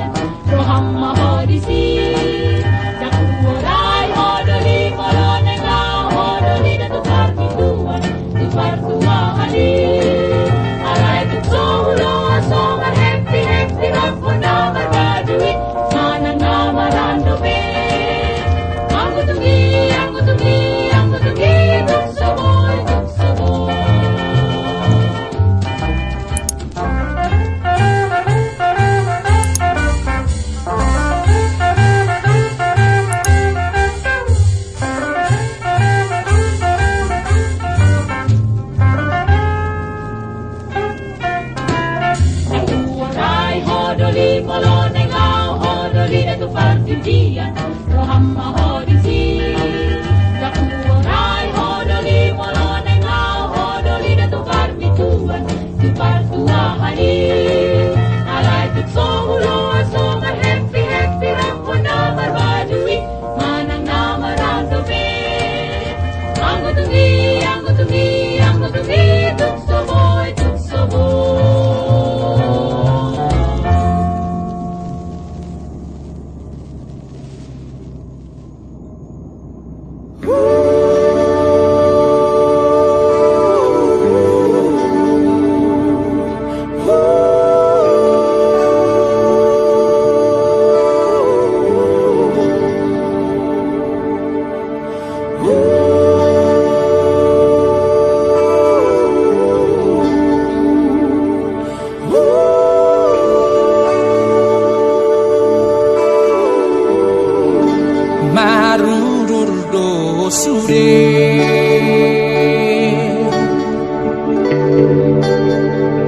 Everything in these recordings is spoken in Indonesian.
dia rohamma hodisi jakurai hodoli kolonenga hodoli da tu partua hali alai tu solo songa happy happy rapona barbadui sana namarando be anggu tungi duk saboy dia rohamma hodisi jakurai hodoli molonenga hodoli da tu partua hari alai tu solo songa happy happy rapona barbadui manang namarando be anggu tungi tuk soboy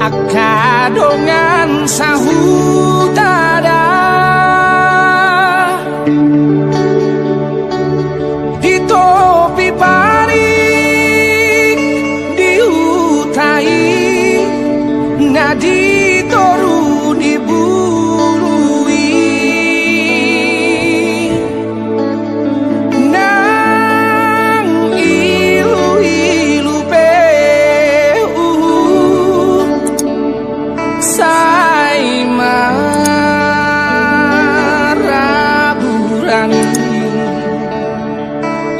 akadongan sahutada di topi paring diutai nadi toru dibului nang ilu-ilu sai maraburan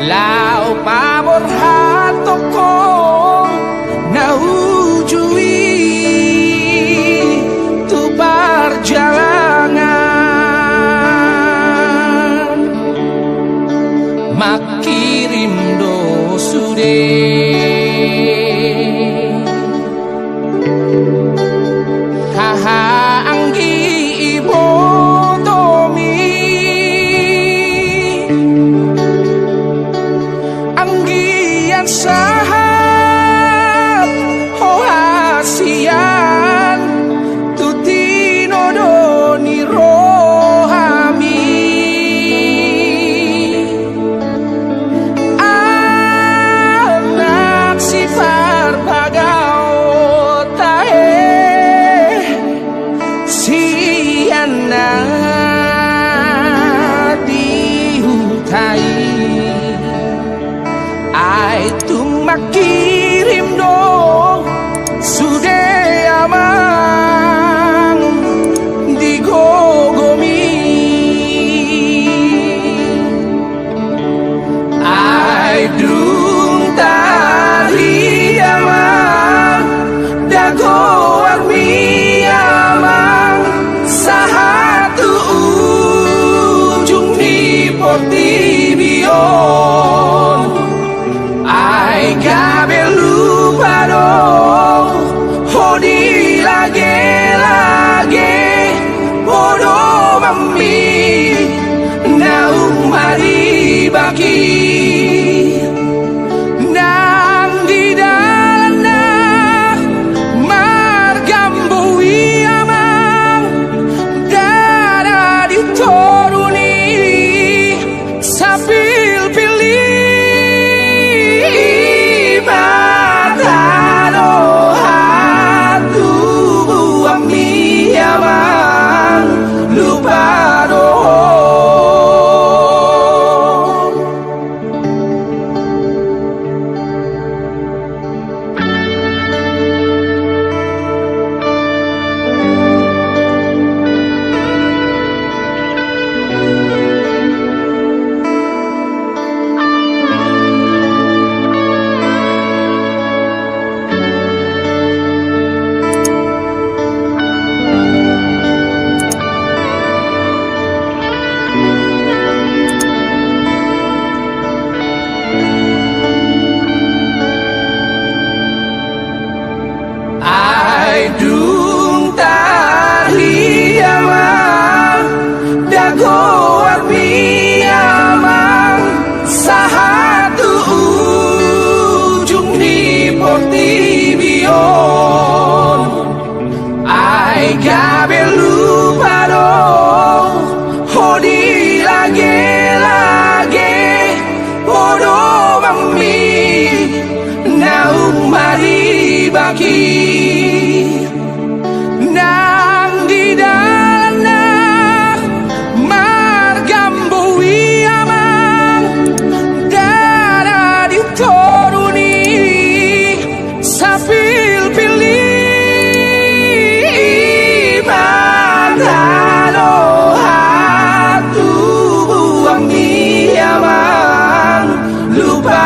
lau pabor hatoko naujui tu perjalanan makirim do sude haha anggi ibotomi anggian sahat hoasian tutino doni rohami anak sifar bagau tahe siana dihutai ai tu makirim do sude amang digogomi ai dung tari amang dago armi amang sahatu ujung di portibion ai gabe lupa dong hodi lage bodoh mami naung mari bagi nang di dalana margambui amang dada ditoruni sapil pilih matano hatu ami amang lupa dong jagoan miamang sahatu ujung di Portibion ai kabelu pado hodi lage podo mami naung mari baki nang di dalana margambo wiamang dara ditoruni sapil pilih matano hatu buang miamang lupa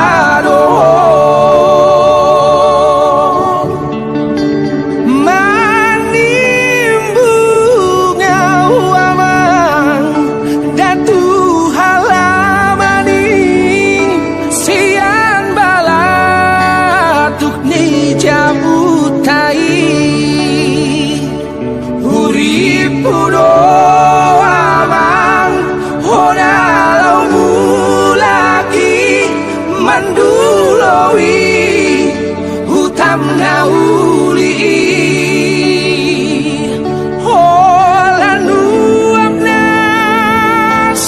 hutam nauli holandu amna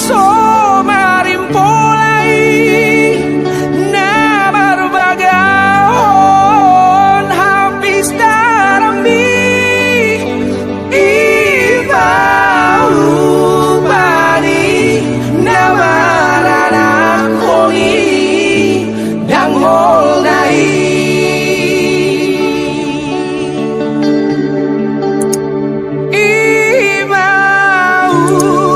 so marimpolai na barbagaon habis darambi ibau bani namarana koni dangol nai ibau